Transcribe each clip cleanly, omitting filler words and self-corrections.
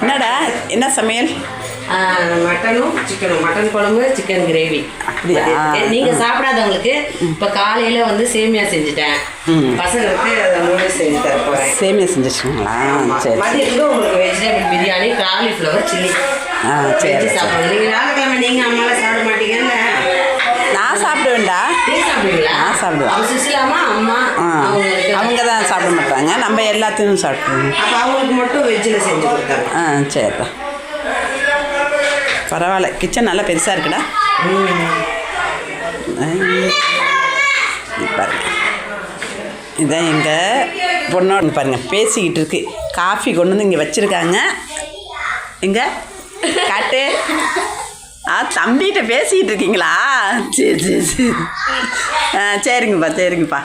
என்னடா என்ன சமையல்? மட்டனும் சிக்கனும், மட்டன் குழம்பு, சிக்கன் கிரேவி. அப்படியா? நீங்கள் சாப்பிடாதவங்களுக்கு இப்போ காலையில் வந்து சேமியா செஞ்சுட்டேன். பசங்களுக்கு நூடுல்ஸ் செஞ்சு தர போகிறேன். சேமியா செஞ்சுச்சுங்களா? சரி. மதியத்துக்கு உங்களுக்கு வெஜிடபிள் பிரியாணி, காலிஃப்ளவர் சில்லி சரி சாப்பிடுங்க. நீங்கள் ஞாயிற்றுக்கிழமை நீங்கள் அம்மாலாம் சாப்பிட மாட்டீங்கல்ல? நான் சாப்பிடுவேன்டா. நீங்கள் சாப்பிடுவீங்களா? நான் சாப்பிடுவேன். அவங்க சுசிலாமா அம்மா அவங்க தான் சாப்பிட மாட்டாங்க, நம்ம எல்லாத்தையும் சாப்பிடுவோம். அப்போ அவங்களுக்கு மட்டும் வெஜ்ஜில் செஞ்சு கொடுத்தாங்க. சரிப்பா, பரவாயில்ல. கிச்சன் நல்லா பெருசாக இருக்குடா. பாருங்க, இதான் எங்கள் பொண்ணோட பாருங்கள் பேசிக்கிட்டு இருக்கு. காஃபி கொண்டு வந்து இங்கே வச்சுருக்காங்க. இங்கே காட்டு. தம்பிகிட்ட பேசிக்கிட்டு இருக்கீங்களா? சரி சரி சரி. சரிங்கப்பா சரிங்கப்பா,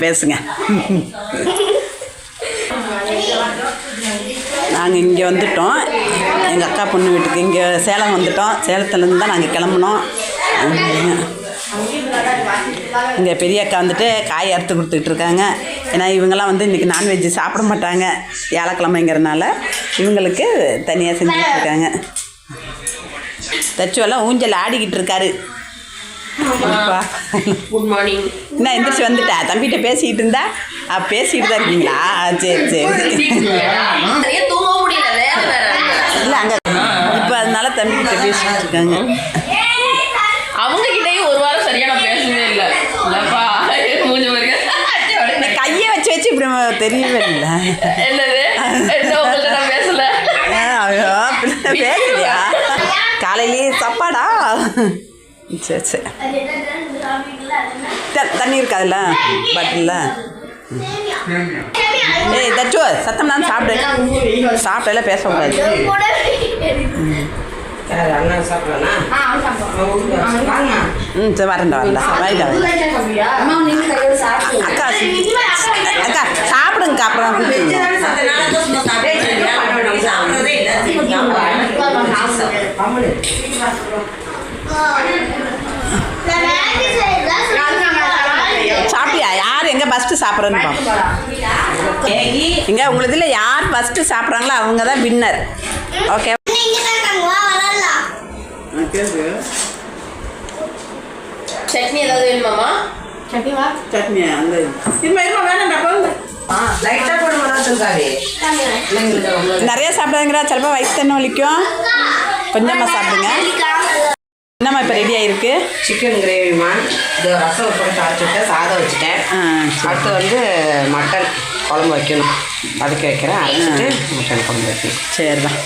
பேசுங்க. நாங்கள் இங்கே வந்துட்டோம், எங்கள் அக்கா பொண்ணு வீட்டுக்கு. இங்கே சேலம் வந்துட்டோம். சேலத்துலேருந்து தான் நாங்கள் கிளம்புனோம். இங்கே பெரிய அக்கா வந்துட்டு காய் அறுத்து கொடுத்துக்கிட்டு இருக்காங்க. ஏன்னா இவங்கெல்லாம் வந்து இன்றைக்கி நான்வெஜ்ஜு சாப்பிட மாட்டாங்க, வியாழக்கிழமைங்கிறதுனால இவங்களுக்கு தனியாக செஞ்சுக்கிட்டு இருக்காங்க. தச்சுவெல்லாம் ஊஞ்சல் ஆடிக்கிட்டு இருக்காரு. Good morning. என்ன எந்திரிச்சு வந்துட்டா? தம்பிகிட்ட பேசிக்கிட்டு இருந்தா பேசிக்கிட்டு தான் இருக்கீங்களா? சரி சரி. இல்லை அங்கே இப்போ அதனால தம்பிக்கிட்ட பேசிக்கிட்டு இருக்காங்க. அவங்க கிட்டேயும் ஒரு வாரம் சரியான பேசவே இல்லை. கையை வச்சு இப்படி தெரியவே இல்லை. நான் பேசல. பேசலையா? காலையிலேயே சாப்பாடா? சரி சரி. தண்ணி இருக்காதுல்ல பாட்டில்? ஏய் தச்சு, சத்தம் தான் சாப்பிடல பேசக்கூடாது. சரி வரண்டா வாய்டா. அக்கா அக்கா சாப்பிடுங்க, அப்புறம் சாப்பிட்டியா? யார் எங்கே ஃபஸ்ட்டு சாப்பிட்றேன்னு பார்ப்போம். இங்கே உங்களுக்கு இதில் யார் ஃபஸ்ட்டு சாப்பிட்றாங்களோ அவங்க தான் வின்னர். ஓகே. சட்னி ஏதாவது வேணுமாமா? சட்னி அந்த வேணாண்டா போங்க. நிறைய சாப்பிடாதுங்கிறா, சிலப்பா வயிற்று தண்ணி வலிக்கும். கொஞ்சமாக சாப்பிடுங்க. என்னம்மா இப்போ ரெடி ஆகிருக்கு? சிக்கன் கிரேவிமா. இது ரசம் போட்டு தாளிச்சுட்டேன், சாதம் வச்சுட்டேன். அடுத்து வந்து மட்டன் குழம்பு வைக்கணும், அதுக்கு வைக்கிறேன். அரைச்சிட்டு மட்டன் குழம்பு வைக்கணும். சரி தான்.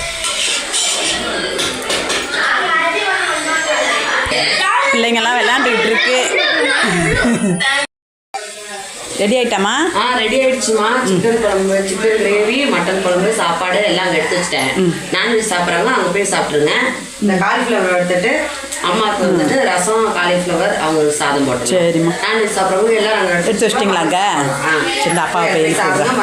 பிள்ளைங்கள்லாம் விளையாண்டுக்கிட்டு இருக்கு. ரெடி ஆகிட்டாமா? ரெடி ஆகிடுச்சுமா. சிக்கன் குழம்பு, சிக்கன் கிரேவி, மட்டன் குழம்பு, சாப்பாடு எல்லாம் அங்கே எடுத்து வச்சுட்டேன். நான்வெஜ் சாப்பிட்றாங்க, அங்கே போய் சாப்பிட்ருங்க. இந்த காலிஃப்ளவர் எடுத்துட்டு அம்மாவுக்கு வந்துட்டு ரசம், காலிஃப்ளவர், அவங்க சாதம் போட்டு. சரிம்மா. நான்வெஜ் சாப்பிட்றவங்க எல்லாம் நாங்கள் எடுத்து வச்சிட்டிங்களாங்க? சரி, அப்பாவை போய் சாப்பிட்றேன்.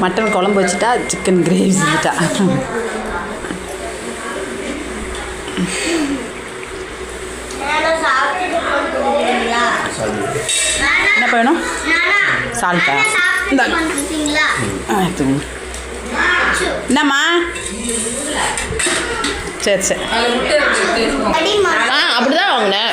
மட்டன் குழம்பு வச்சுட்டா, சிக்கன் கிரேவி செஞ்சுட்டா. என்ன வேணும்? சால்ட்டா? இந்த என்னம்மா? சரி சரி. அப்படிதான் வாங்கினேன்.